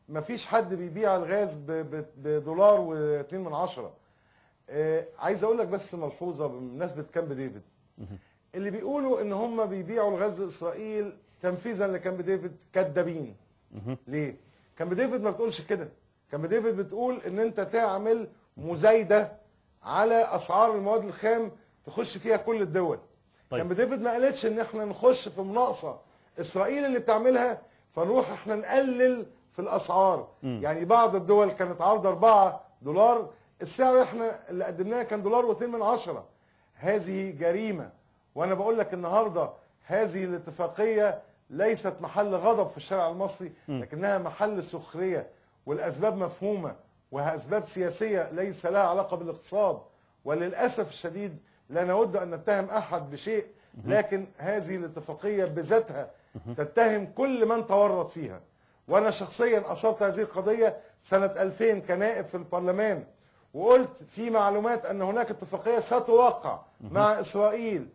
مفيش حد بيبيع الغاز بدولار و2 من 10. عايز اقول لك بس ملحوظه بمناسبه كامب ديفيد. اللي بيقولوا ان هم بيبيعوا الغاز لاسرائيل تنفيذا لكامب ديفيد كدابين. ليه؟ كامب ديفيد ما بتقولش كده. كامب ديفيد بتقول ان انت تعمل مزايده على اسعار المواد الخام تخش فيها كل الدول. طيب. كامب ديفيد ما قالتش ان احنا نخش في مناقصه اسرائيل اللي بتعملها فنروح احنا نقلل في الاسعار. يعني بعض الدول كانت عارضه 4 دولار، السعر احنا اللي قدمناه كان $1.2 من 10. هذه جريمه. وانا بقول لك النهارده هذه الاتفاقيه ليست محل غضب في الشارع المصري، لكنها محل سخريه، والاسباب مفهومه واسباب سياسيه ليس لها علاقه بالاقتصاد. وللاسف الشديد لا نود ان نتهم احد بشيء، لكن هذه الاتفاقيه بذاتها تتهم كل من تورط فيها. وانا شخصيا اثرت هذه القضيه سنه 2000 كنائب في البرلمان، وقلت في معلومات ان هناك اتفاقيه ستوقع مع اسرائيل،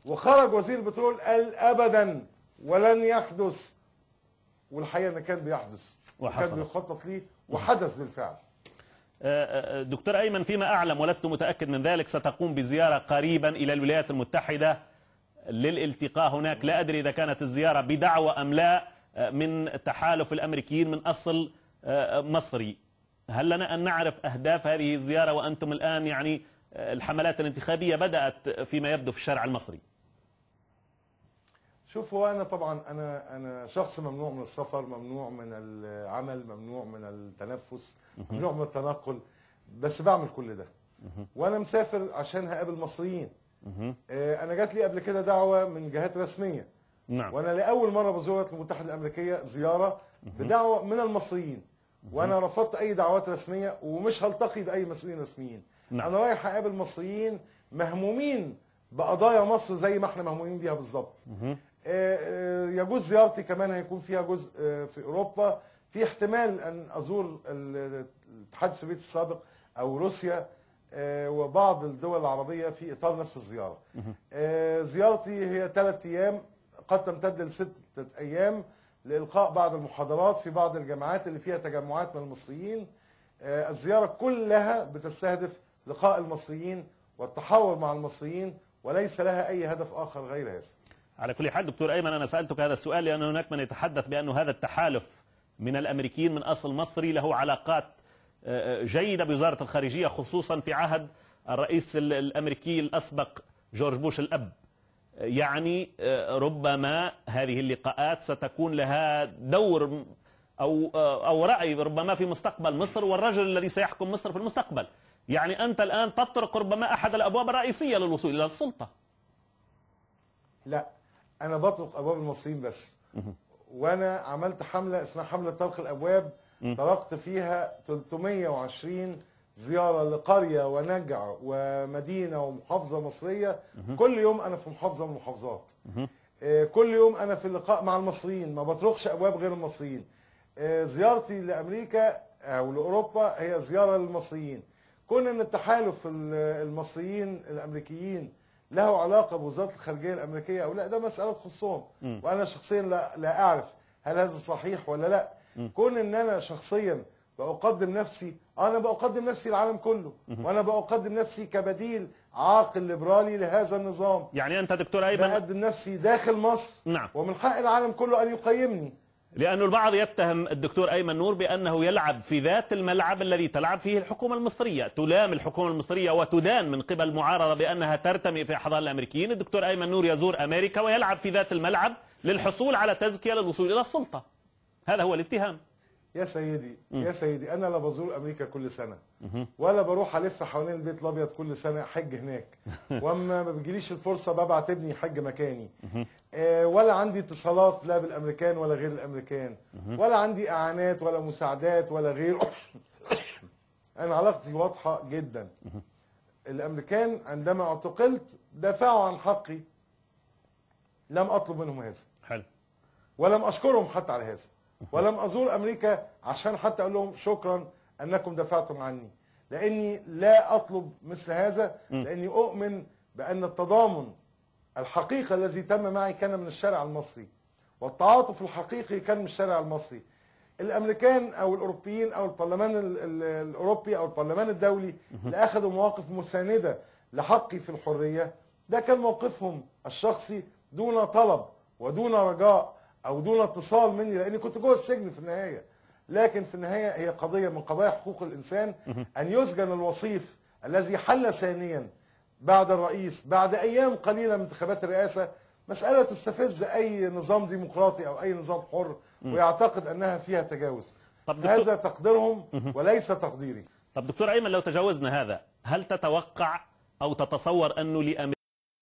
وخرج وزير البترول قال ابدا ولن يحدث. والحقيقه ان كان بيحدث وكان بيخطط ليه وحدث بالفعل. دكتور أيمن، فيما أعلم ولست متأكد من ذلك ستقوم بزيارة قريبا إلى الولايات المتحدة للالتقاء هناك. لا أدري إذا كانت الزيارة بدعوة أم لا من تحالف الأمريكيين من أصل مصري. هل لنا أن نعرف أهداف هذه الزيارة وأنتم الآن يعني الحملات الانتخابية بدأت فيما يبدو في الشارع المصري؟ شوف، هو أنا طبعا أنا شخص ممنوع من السفر، ممنوع من العمل، ممنوع من التنفس، ممنوع من التنقل، بس بعمل كل ده. وأنا مسافر عشان هقابل مصريين. أنا جات لي قبل كده دعوة من جهات رسمية. نعم. وأنا لأول مرة بزور الولايات المتحدة الأمريكية زيارة بدعوة من المصريين. وأنا رفضت أي دعوات رسمية ومش هلتقي بأي مسؤولين رسميين. نعم. أنا رايح أقابل مصريين مهمومين بقضايا مصر زي ما احنا مهمومين بيها بالظبط. يجوز زيارتي كمان هيكون فيها جزء في اوروبا، في احتمال ان ازور الاتحاد السوفيتي السابق او روسيا وبعض الدول العربيه في اطار نفس الزياره. زيارتي هي 3 ايام قد تمتد ل6 ايام لالقاء بعض المحاضرات في بعض الجامعات اللي فيها تجمعات من المصريين. الزياره كلها بتستهدف لقاء المصريين والتحاور مع المصريين، وليس لها اي هدف اخر غير هذا. على كل حال دكتور أيمن، أنا سألتك هذا السؤال لأن هناك من يتحدث بأن هذا التحالف من الأمريكيين من أصل مصري له علاقات جيدة بوزارة الخارجية، خصوصا في عهد الرئيس الأمريكي الأسبق جورج بوش الأب. يعني ربما هذه اللقاءات ستكون لها دور أو رأي ربما في مستقبل مصر والرجل الذي سيحكم مصر في المستقبل. يعني أنت الآن تطرق ربما أحد الأبواب الرئيسية للوصول إلى السلطة. لا، أنا بطرق أبواب المصريين بس. وأنا عملت حملة اسمها حملة طرق الأبواب، طرقت فيها 320 زيارة لقرية ونجع ومدينة ومحافظة مصرية. كل يوم أنا في محافظة من المحافظات. كل يوم أنا في اللقاء مع المصريين، ما بطرقش أبواب غير المصريين. زيارتي لأمريكا أو لأوروبا هي زيارة للمصريين. كون أن التحالف المصريين الأمريكيين له علاقة بوزارة الخارجية الأمريكية أو لا، ده مسألة تخصهم، وأنا شخصيا لا أعرف هل هذا صحيح ولا لا. كون أن أنا شخصيا بقدم نفسي، أنا بقدم نفسي العالم كله، وأنا بقدم نفسي كبديل عاقل ليبرالي لهذا النظام. يعني أنت دكتور أيمن بقدم نفسي داخل مصر. نعم. ومن حق العالم كله أن يقيمني. لأن البعض يتهم الدكتور أيمن نور بأنه يلعب في ذات الملعب الذي تلعب فيه الحكومة المصرية، تلام الحكومة المصرية وتدان من قبل المعارضة بأنها ترتمي في أحضان الأمريكيين. الدكتور أيمن نور يزور أمريكا ويلعب في ذات الملعب للحصول على تزكية للوصول إلى السلطة. هذا هو الاتهام. يا سيدي يا سيدي، أنا لا بزور أمريكا كل سنة ولا بروح ألف حوالين البيت الأبيض كل سنة حج هناك، وأما ما بيجيليش الفرصة ببعت ابني حج مكاني. ولا عندي اتصالات لا بالأمريكان ولا غير الأمريكان، ولا عندي إعانات ولا مساعدات ولا غيره. أنا علاقتي واضحة جدا. الأمريكان عندما اعتقلت دافعوا عن حقي، لم أطلب منهم هذا. حلو. ولم أشكرهم حتى على هذا، ولم أزور أمريكا عشان حتى أقول لهم شكرا أنكم دفعتم عني، لأني لا أطلب مثل هذا، لأني أؤمن بأن التضامن الحقيقي الذي تم معي كان من الشارع المصري، والتعاطف الحقيقي كان من الشارع المصري. الامريكان او الاوروبيين او البرلمان الاوروبي او البرلمان الدولي اللي اخذوا مواقف مسانده لحقي في الحريه، ده كان موقفهم الشخصي دون طلب ودون رجاء او دون اتصال مني، لاني كنت جوه السجن في النهايه. لكن في النهايه هي قضيه من قضايا حقوق الانسان ان يسجن الوصيف الذي حل ثانيا بعد الرئيس بعد ايام قليله من انتخابات الرئاسه، مساله تستفز اي نظام ديمقراطي او اي نظام حر ويعتقد انها فيها تجاوز. هذا تقديرهم وليس تقديري. طب دكتور أيمن، لو تجاوزنا هذا، هل تتوقع أو تتصور أنه لأمريكا